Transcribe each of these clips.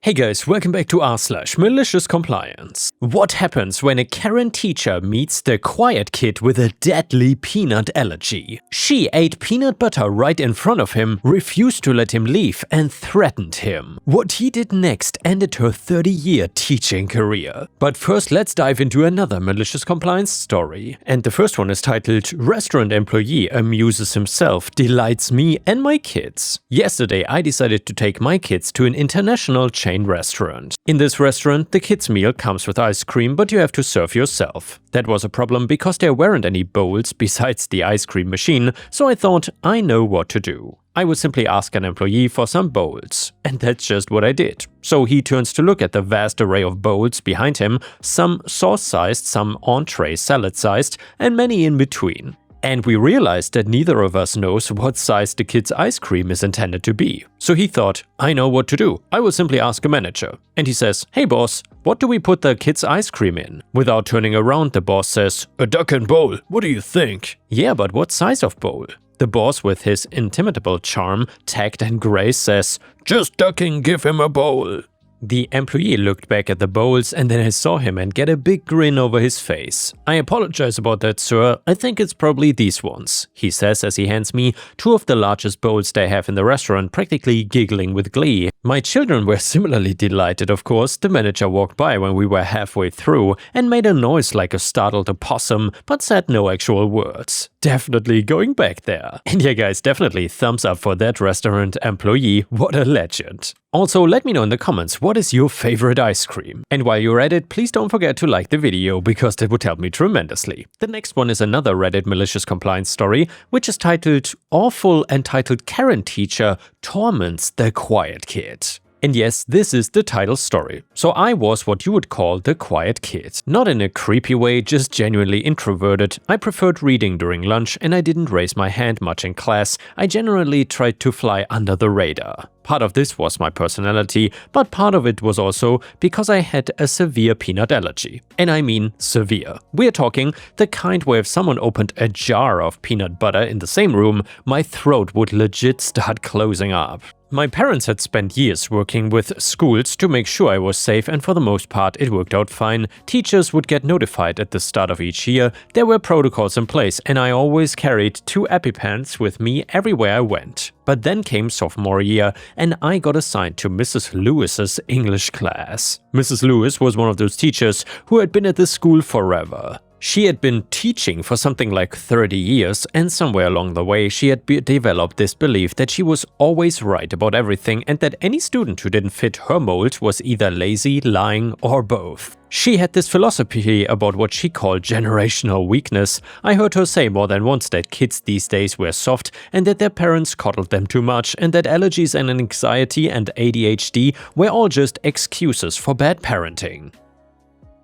Hey guys, welcome back to r/MaliciousCompliance. What happens when a Karen teacher meets the quiet kid with a deadly peanut allergy? She ate peanut butter right in front of him, refused to let him leave, and threatened him. What he did next ended her 30-year teaching career. But first, let's dive into another malicious compliance story. And the first one is titled, Restaurant Employee Amuses Himself, Delights Me and My Kids. Yesterday, I decided to take my kids to an international chain restaurant. In this restaurant, the kids' meal comes with ice cream, but you have to serve yourself. That was a problem because there weren't any bowls besides the ice cream machine, so I thought, I know what to do. I would simply ask an employee for some bowls. And that's just what I did. So he turns to look at the vast array of bowls behind him, some sauce-sized, some entree salad-sized, and many in between. And we realized that neither of us knows what size the kid's ice cream is intended to be. So he thought, I know what to do. I will simply ask a manager. And he says, hey boss, what do we put the kid's ice cream in? Without turning around, the boss says, a duck and bowl. What do you think? Yeah, but what size of bowl? The boss, with his inimitable charm, tact and grace, says, just ducking, give him a bowl. The employee looked back at the bowls and then I saw him and get a big grin over his face. I apologize about that, sir. I think it's probably these ones, he says as he hands me two of the largest bowls they have in the restaurant, practically giggling with glee. My children were similarly delighted, of course. The manager walked by when we were halfway through and made a noise like a startled opossum, but said no actual words. Definitely going back there. And yeah guys, definitely thumbs up for that restaurant employee. What a legend. Also, let me know in the comments, what is your favorite ice cream? And while you're at it, please don't forget to like the video, because that would help me tremendously. The next one is another Reddit malicious compliance story, which is titled, Awful Entitled Karen Teacher Torments the Quiet Kid. And yes, this is the title story. So I was what you would call the quiet kid. Not in a creepy way, just genuinely introverted. I preferred reading during lunch and I didn't raise my hand much in class. I generally tried to fly under the radar. Part of this was my personality, but part of it was also because I had a severe peanut allergy. And I mean severe. We're talking the kind where if someone opened a jar of peanut butter in the same room, my throat would legit start closing up. My parents had spent years working with schools to make sure I was safe, and for the most part it worked out fine. Teachers would get notified at the start of each year. There were protocols in place and I always carried 2 EpiPens with me everywhere I went. But then came sophomore year and I got assigned to Mrs. Lewis's English class. Mrs. Lewis was one of those teachers who had been at the school forever. She had been teaching for something like 30 years, and somewhere along the way she had developed this belief that she was always right about everything and that any student who didn't fit her mold was either lazy, lying, or both. She had this philosophy about what she called generational weakness. I heard her say more than once that kids these days were soft and that their parents coddled them too much, and that allergies and anxiety and ADHD were all just excuses for bad parenting.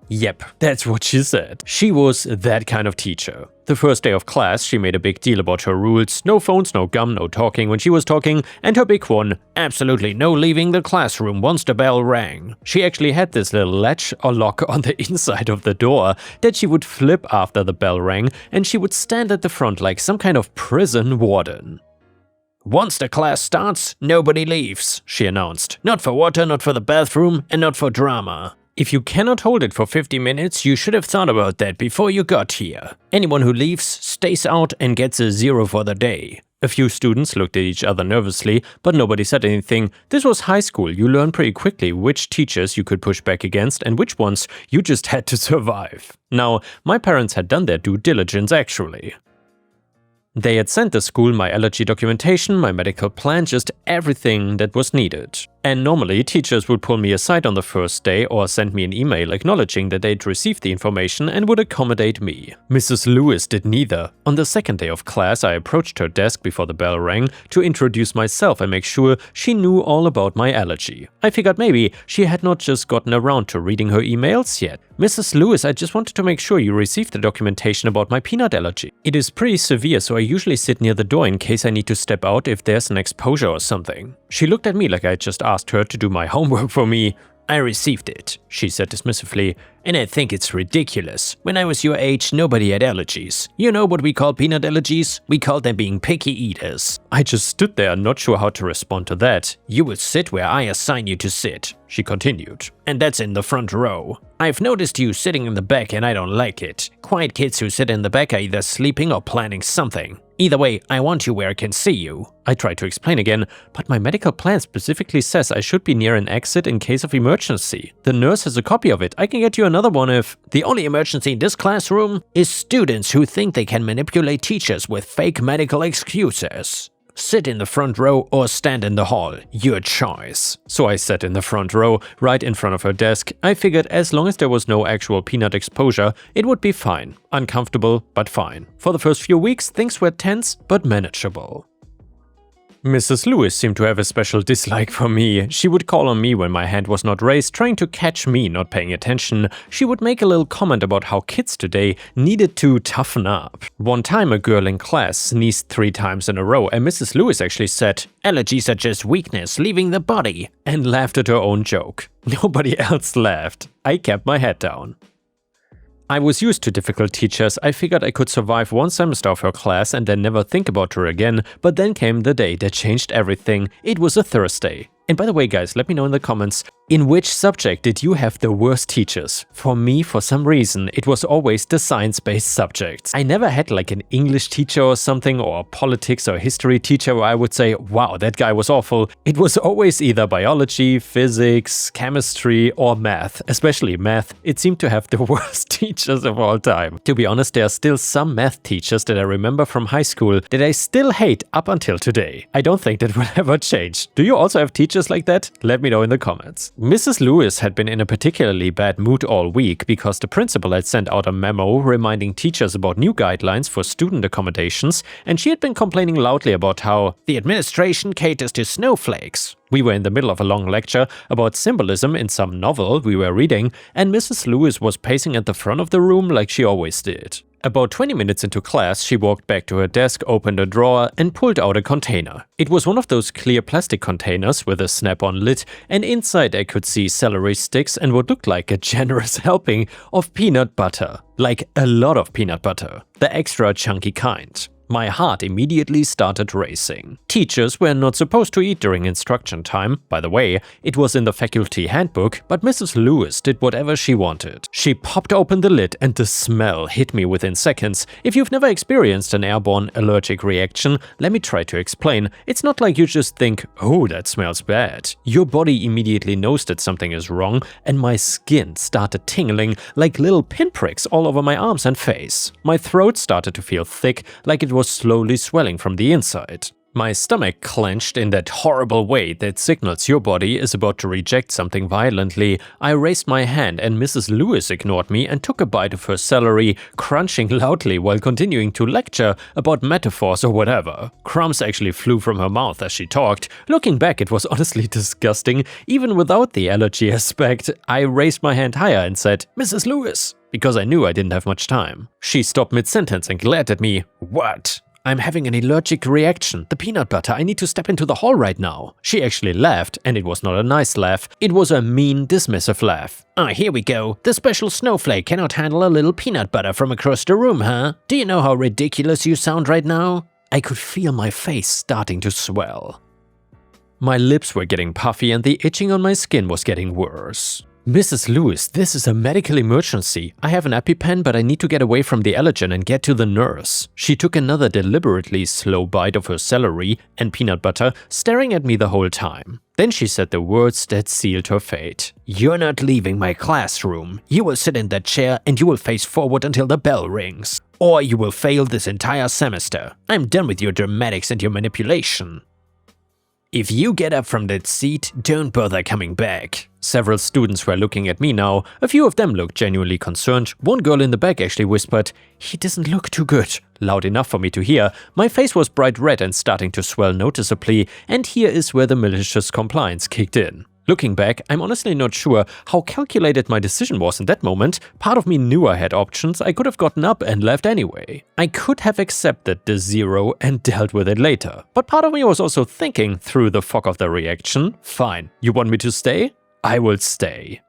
Yep, that's what she said. She was that kind of teacher. The first day of class, she made a big deal about her rules. No phones, no gum, no talking when she was talking, and her big one, absolutely no leaving the classroom once the bell rang. She actually had this little latch or lock on the inside of the door that she would flip after the bell rang, and she would stand at the front like some kind of prison warden. Once the class starts, nobody leaves, she announced. Not for water, not for the bathroom, and not for drama. If you cannot hold it for 50 minutes, you should have thought about that before you got here. Anyone who leaves stays out and gets a 0 for the day. A few students looked at each other nervously, but nobody said anything. This was high school. You learn pretty quickly which teachers you could push back against and which ones you just had to survive. Now, my parents had done their due diligence actually. They had sent the school my allergy documentation, my medical plan, just everything that was needed. And normally, teachers would pull me aside on the first day or send me an email acknowledging that they'd received the information and would accommodate me. Mrs. Lewis did neither. On the second day of class, I approached her desk before the bell rang to introduce myself and make sure she knew all about my allergy. I figured maybe she had not just gotten around to reading her emails yet. Mrs. Lewis, I just wanted to make sure you received the documentation about my peanut allergy. It is pretty severe, so I usually sit near the door in case I need to step out if there's an exposure or something. She looked at me like I just asked her to do my homework for me. "I received it," she said dismissively, "and I think it's ridiculous. When I was your age, nobody had allergies. You know what we call peanut allergies? We called them being picky eaters." I just stood there, not sure how to respond to that. "You will sit where I assign you to sit," she continued, "and that's in the front row. I've noticed you sitting in the back and I don't like it. Quiet kids who sit in the back are either sleeping or planning something. Either way, I want you where I can see you." I tried to explain again, but my medical plan specifically says I should be near an exit in case of emergency. The nurse has a copy of it. I can get you another one if… "The only emergency in this classroom is students who think they can manipulate teachers with fake medical excuses. Sit in the front row or stand in the hall, your choice." So I sat in the front row, right in front of her desk. I figured as long as there was no actual peanut exposure, it would be fine. Uncomfortable, but fine. For the first few weeks, things were tense, but manageable. Mrs. Lewis seemed to have a special dislike for me. She would call on me when my hand was not raised, trying to catch me not paying attention. She would make a little comment about how kids today needed to toughen up. One time a girl in class sneezed 3 times in a row and Mrs. Lewis actually said, "Allergies are just weakness leaving the body," and laughed at her own joke. Nobody else laughed. I kept my head down. I was used to difficult teachers. I figured I could survive one semester of her class and then never think about her again, but then came the day that changed everything. It was a Thursday. And by the way guys, let me know in the comments, in which subject did you have the worst teachers? For me, for some reason, it was always the science-based subjects. I never had like an English teacher or something, or a politics or history teacher where I would say, wow, that guy was awful. It was always either biology, physics, chemistry, or math. Especially math. It seemed to have the worst teachers of all time. To be honest, there are still some math teachers that I remember from high school that I still hate up until today. I don't think that will ever change. Do you also have teachers like that? Let me know in the comments. Mrs. Lewis had been in a particularly bad mood all week because the principal had sent out a memo reminding teachers about new guidelines for student accommodations, and she had been complaining loudly about how the administration caters to snowflakes. We were in the middle of a long lecture about symbolism in some novel we were reading, and Mrs. Lewis was pacing at the front of the room like she always did. About 20 minutes into class, she walked back to her desk, opened a drawer, and pulled out a container. It was one of those clear plastic containers with a snap-on lid, and inside I could see celery sticks and what looked like a generous helping of peanut butter. Like a lot of peanut butter. The extra chunky kind. My heart immediately started racing. Teachers were not supposed to eat during instruction time. By the way, it was in the faculty handbook, but Mrs. Lewis did whatever she wanted. She popped open the lid and the smell hit me within seconds. If you've never experienced an airborne allergic reaction, let me try to explain. It's not like you just think, oh, that smells bad. Your body immediately knows that something is wrong, and my skin started tingling like little pinpricks all over my arms and face. My throat started to feel thick, like it was slowly swelling from the inside. My stomach clenched in that horrible way that signals your body is about to reject something violently. I raised my hand and Mrs. Lewis ignored me and took a bite of her celery, crunching loudly while continuing to lecture about metaphors or whatever. Crumbs actually flew from her mouth as she talked. Looking back, it was honestly disgusting. Even without the allergy aspect, I raised my hand higher and said, "Mrs. Lewis," because I knew I didn't have much time. She stopped mid-sentence and glared at me. "What?" "I'm having an allergic reaction. The peanut butter. I need to step into the hall right now." She actually laughed, and it was not a nice laugh. It was a mean, dismissive laugh. "Ah, here we go. The special snowflake cannot handle a little peanut butter from across the room, huh? Do you know how ridiculous you sound right now?" I could feel my face starting to swell. My lips were getting puffy and the itching on my skin was getting worse. "Mrs. Lewis, this is a medical emergency. I have an EpiPen, but I need to get away from the allergen and get to the nurse." She took another deliberately slow bite of her celery and peanut butter, staring at me the whole time. Then she said the words that sealed her fate. "You're not leaving my classroom. You will sit in that chair and you will face forward until the bell rings. Or you will fail this entire semester. I'm done with your dramatics and your manipulation. If you get up from that seat, don't bother coming back." Several students were looking at me now. A few of them looked genuinely concerned. One girl in the back actually whispered, "He doesn't look too good," loud enough for me to hear. My face was bright red and starting to swell noticeably, and here is where the malicious compliance kicked in. Looking back, I'm honestly not sure how calculated my decision was in that moment. Part of me knew I had options. I could have gotten up and left anyway. I could have accepted the 0 and dealt with it later. But part of me was also thinking through the fog of the reaction, fine, you want me to stay? I will stay.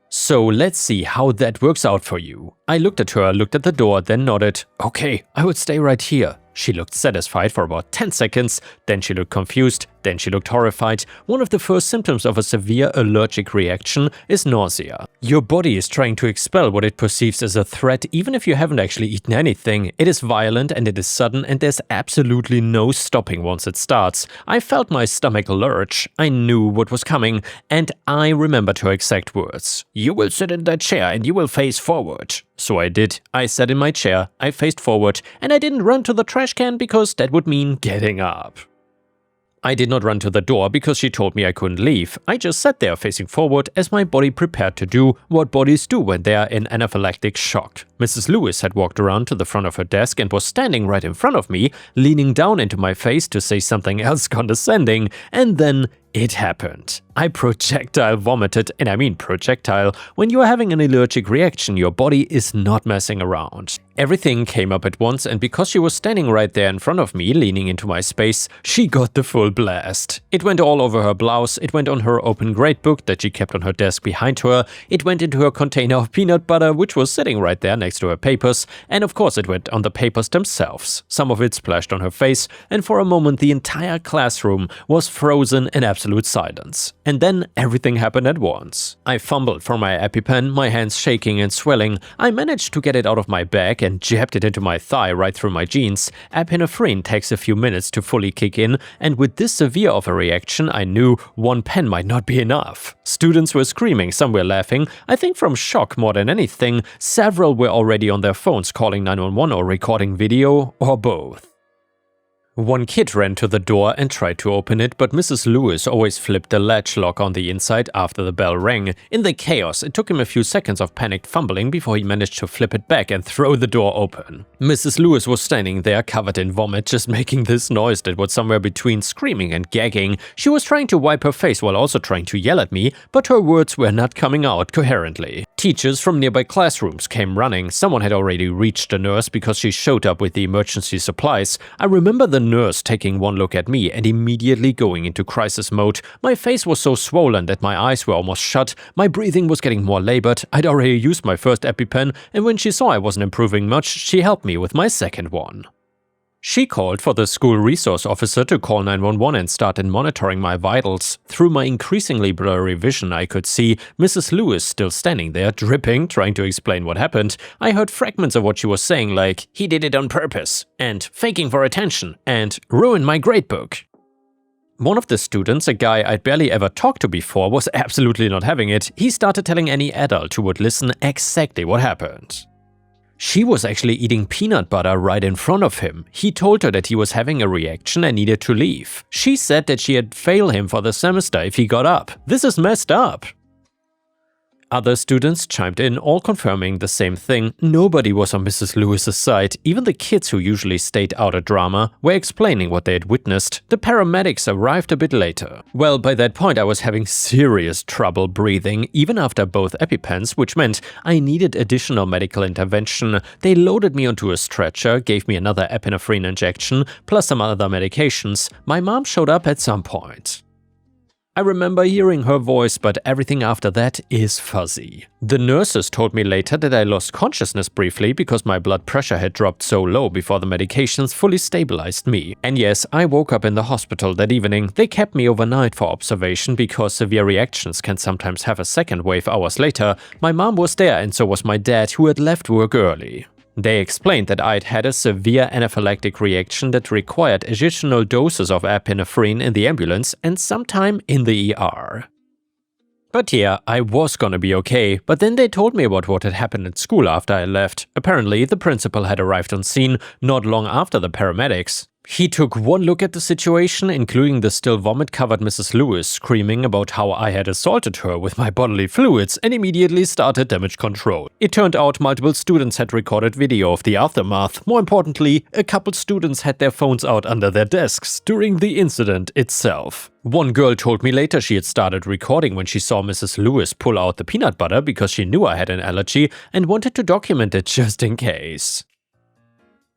So let's see how that works out for you. I looked at her, looked at the door, then nodded. Okay, I will stay right here. She looked satisfied for about 10 seconds, then she looked confused, then she looked horrified. One of the first symptoms of a severe allergic reaction is nausea. Your body is trying to expel what it perceives as a threat even if you haven't actually eaten anything. It is violent and it is sudden and there's absolutely no stopping once it starts. I felt my stomach lurch, I knew what was coming, and I remembered her exact words. You will sit in that chair and you will face forward. So I did. I sat in my chair, I faced forward, and I didn't run to the trash can because that would mean getting up. I did not run to the door because she told me I couldn't leave. I just sat there facing forward as my body prepared to do what bodies do when they are in anaphylactic shock. Mrs. Lewis had walked around to the front of her desk and was standing right in front of me, leaning down into my face to say something else condescending, and then it happened. I projectile vomited, and I mean projectile. When you are having an allergic reaction, your body is not messing around. Everything came up at once, and because she was standing right there in front of me, leaning into my space, she got the full blast. It went all over her blouse, it went on her open gradebook that she kept on her desk behind her, it went into her container of peanut butter, which was sitting right there next to her papers, and of course it went on the papers themselves. Some of it splashed on her face, and for a moment the entire classroom was frozen in absolute silence. And then everything happened at once. I fumbled for my EpiPen, my hands shaking and swelling. I managed to get it out of my bag and jabbed it into my thigh right through my jeans. Epinephrine takes a few minutes to fully kick in, and with this severe of a reaction, I knew one pen might not be enough. Students were screaming, some were laughing, I think from shock more than anything. Several were already on their phones calling 911 or recording video, or both. One kid ran to the door and tried to open it, but Mrs. Lewis always flipped the latch lock on the inside after the bell rang. In the chaos, it took him a few seconds of panicked fumbling before he managed to flip it back and throw the door open. Mrs. Lewis was standing there covered in vomit, just making this noise that was somewhere between screaming and gagging. She was trying to wipe her face while also trying to yell at me, but her words were not coming out coherently. Teachers from nearby classrooms came running. Someone had already reached the nurse because she showed up with the emergency supplies. I remember the nurse taking one look at me and immediately going into crisis mode. My face was so swollen that my eyes were almost shut, my breathing was getting more labored. I'd already used my first EpiPen, and when she saw I wasn't improving much, she helped me with my second one. She called for the school resource officer to call 911 and started monitoring my vitals. Through my increasingly blurry vision, I could see Mrs. Lewis still standing there, dripping, trying to explain what happened. I heard fragments of what she was saying, like, "He did it on purpose," and "faking for attention," and "ruined my gradebook." One of the students, a guy I'd barely ever talked to before, was absolutely not having it. He started telling any adult who would listen exactly what happened. She was actually eating peanut butter right in front of him. He told her that he was having a reaction and needed to leave. She said that she'd fail him for the semester if he got up. This is messed up. Other students chimed in, all confirming the same thing. Nobody was on Mrs. Lewis's side. Even the kids who usually stayed out of drama were explaining what they had witnessed. The paramedics arrived a bit later. Well, by that point I was having serious trouble breathing, even after both EpiPens, which meant I needed additional medical intervention. They loaded me onto a stretcher, gave me another epinephrine injection, plus some other medications. My mom showed up at some point. I remember hearing her voice, but everything after that is fuzzy. The nurses told me later that I lost consciousness briefly because my blood pressure had dropped so low before the medications fully stabilized me. And yes, I woke up in the hospital that evening. They kept me overnight for observation because severe reactions can sometimes have a second wave hours later. My mom was there and so was my dad, who had left work early. They explained that I'd had a severe anaphylactic reaction that required additional doses of epinephrine in the ambulance and sometime in the ER. But yeah, I was gonna be okay, but then they told me about what had happened at school after I left. Apparently, the principal had arrived on scene not long after the paramedics. He took one look at the situation, including the still vomit-covered Mrs. Lewis screaming about how I had assaulted her with my bodily fluids, and immediately started damage control. It turned out multiple students had recorded video of the aftermath. More importantly, a couple students had their phones out under their desks during the incident itself. One girl told me later she had started recording when she saw Mrs. Lewis pull out the peanut butter because she knew I had an allergy and wanted to document it just in case.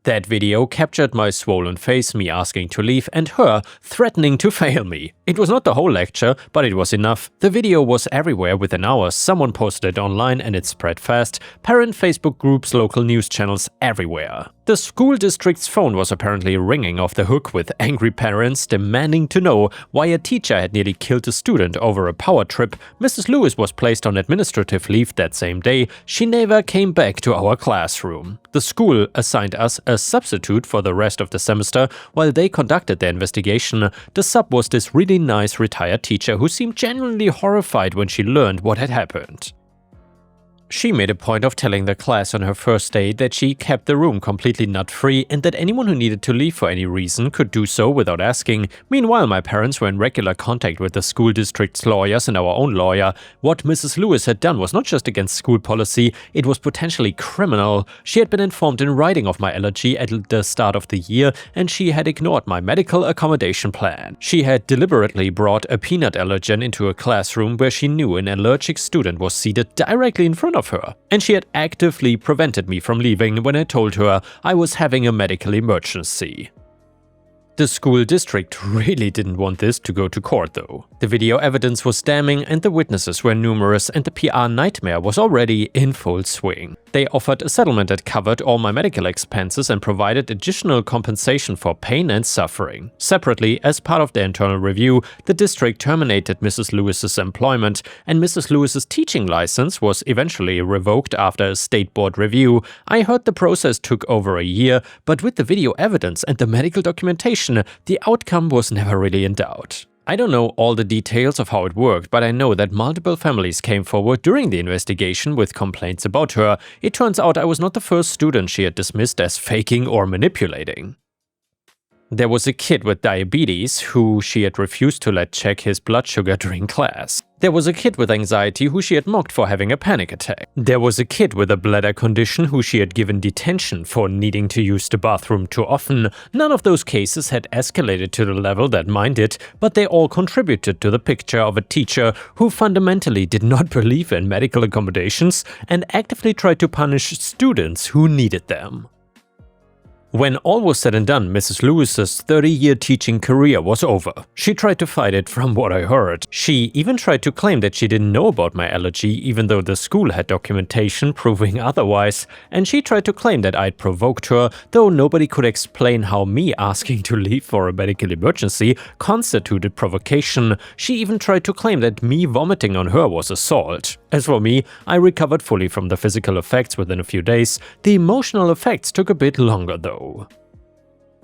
That video captured my swollen face, me asking to leave, and her threatening to fail me. It was not the whole lecture, but it was enough. The video was everywhere within hours, someone posted it online and it spread fast, parent Facebook groups, local news channels, everywhere. The school district's phone was apparently ringing off the hook with angry parents demanding to know why a teacher had nearly killed a student over a power trip. Mrs. Lewis was placed on administrative leave that same day. She never came back to our classroom. The school assigned us a substitute for the rest of the semester while they conducted their investigation. The sub was this really nice retired teacher who seemed genuinely horrified when she learned what had happened. She made a point of telling the class on her first day that she kept the room completely nut-free and that anyone who needed to leave for any reason could do so without asking. Meanwhile, my parents were in regular contact with the school district's lawyers and our own lawyer. What Mrs. Lewis had done was not just against school policy, it was potentially criminal. She had been informed in writing of my allergy at the start of the year, and she had ignored my medical accommodation plan. She had deliberately brought a peanut allergen into a classroom where she knew an allergic student was seated directly in front of her, and she had actively prevented me from leaving when I told her I was having a medical emergency. The school district really didn't want this to go to court though. The video evidence was damning and the witnesses were numerous and the PR nightmare was already in full swing. They offered a settlement that covered all my medical expenses and provided additional compensation for pain and suffering. Separately, as part of their internal review, the district terminated Mrs. Lewis's employment and Mrs. Lewis's teaching license was eventually revoked after a state board review. I heard the process took over a year, but with the video evidence and the medical documentation, the outcome was never really in doubt. I don't know all the details of how it worked, but I know that multiple families came forward during the investigation with complaints about her. It turns out I was not the first student she had dismissed as faking or manipulating. There was a kid with diabetes who she had refused to let check his blood sugar during class. There was a kid with anxiety who she had mocked for having a panic attack. There was a kid with a bladder condition who she had given detention for needing to use the bathroom too often. None of those cases had escalated to the level that mine did, but they all contributed to the picture of a teacher who fundamentally did not believe in medical accommodations and actively tried to punish students who needed them. When all was said and done, Mrs. Lewis's 30-year teaching career was over. She tried to fight it from what I heard. She even tried to claim that she didn't know about my allergy even though the school had documentation proving otherwise, and she tried to claim that I'd provoked her, though nobody could explain how me asking to leave for a medical emergency constituted provocation. She even tried to claim that me vomiting on her was assault. As for me, I recovered fully from the physical effects within a few days. The emotional effects took a bit longer though.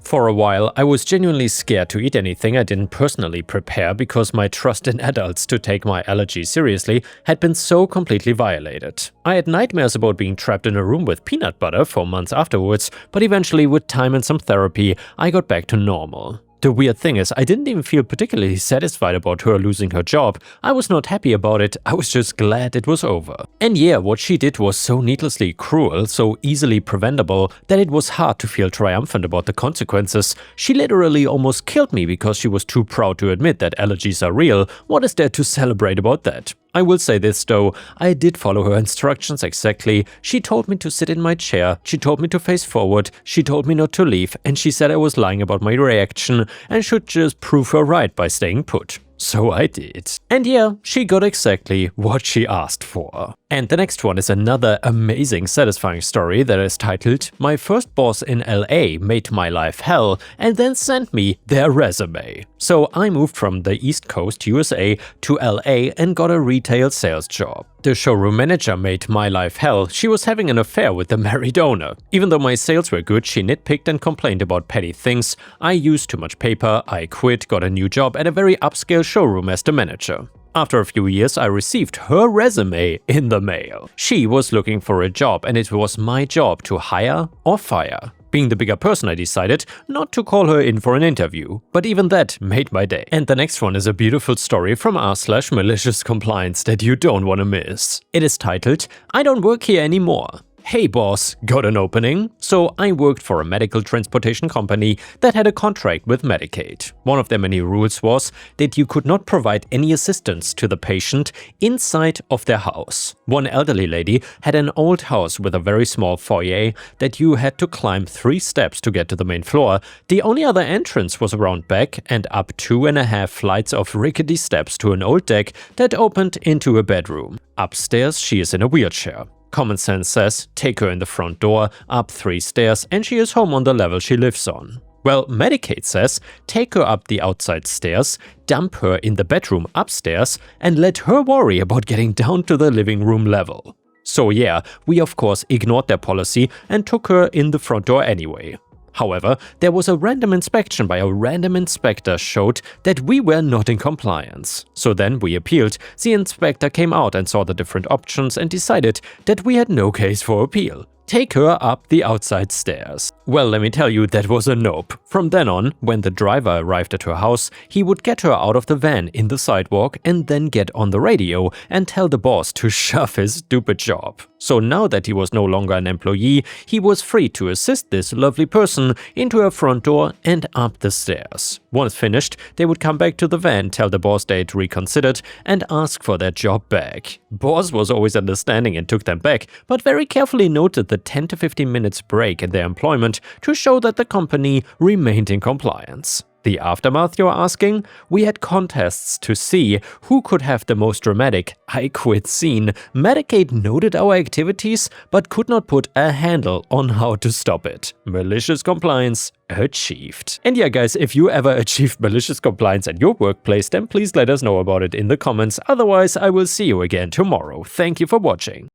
For a while, I was genuinely scared to eat anything I didn't personally prepare because my trust in adults to take my allergy seriously had been so completely violated. I had nightmares about being trapped in a room with peanut butter for months afterwards, but eventually with time and some therapy, I got back to normal. The weird thing is, I didn't even feel particularly satisfied about her losing her job. I was not happy about it, I was just glad it was over. And yeah, what she did was so needlessly cruel, so easily preventable, that it was hard to feel triumphant about the consequences. She literally almost killed me because she was too proud to admit that allergies are real. What is there to celebrate about that? I will say this though, I did follow her instructions exactly. She told me to sit in my chair, she told me to face forward, she told me not to leave, and she said I was lying about my reaction and should just prove her right by staying put. So I did. And yeah, she got exactly what she asked for. And the next one is another amazing, satisfying story that is titled, "My first boss in LA made my life hell and then sent me their resume." So I moved from the East Coast, USA to LA and got a retail sales job. The showroom manager made my life hell. She was having an affair with the married owner. Even though my sales were good, she nitpicked and complained about petty things. I used too much paper, I quit, got a new job at a very upscale showroom as the manager. After a few years, I received her resume in the mail. She was looking for a job and it was my job to hire or fire. Being the bigger person, I decided not to call her in for an interview, but even that made my day. And the next one is a beautiful story from r/MaliciousCompliance that you don't want to miss. It is titled, "I don't work here anymore." Hey boss, got an opening? So I worked for a medical transportation company that had a contract with Medicaid. One of their many rules was that you could not provide any assistance to the patient inside of their house. One elderly lady had an old house with a very small foyer that you had to climb 3 steps to get to the main floor. The only other entrance was around back and up 2.5 flights of rickety steps to an old deck that opened into a bedroom. Upstairs, she is in a wheelchair. Common sense says, take her in the front door, up 3 stairs, and she is home on the level she lives on. Well, Medicaid says, take her up the outside stairs, dump her in the bedroom upstairs, and let her worry about getting down to the living room level. So yeah, we of course ignored their policy and took her in the front door anyway. However, there was a random inspection by a random inspector showed that we were not in compliance. So then we appealed. The inspector came out and saw the different options and decided that we had no case for appeal. Take her up the outside stairs. Well, let me tell you, that was a nope. From then on, when the driver arrived at her house, he would get her out of the van in the sidewalk and then get on the radio and tell the boss to shove his stupid job. So now that he was no longer an employee, he was free to assist this lovely person into her front door and up the stairs. Once finished, they would come back to the van, tell the boss they'd reconsidered, and ask for their job back. Boss was always understanding and took them back, but very carefully noted the 10 to 15 minutes break in their employment to show that the company remained in compliance. The aftermath, you're asking? We had contests to see who could have the most dramatic I quit scene. Medicaid noted our activities, but could not put a handle on how to stop it. Malicious compliance achieved. And yeah guys, if you ever achieved malicious compliance at your workplace, then please let us know about it in the comments. Otherwise, I will see you again tomorrow. Thank you for watching.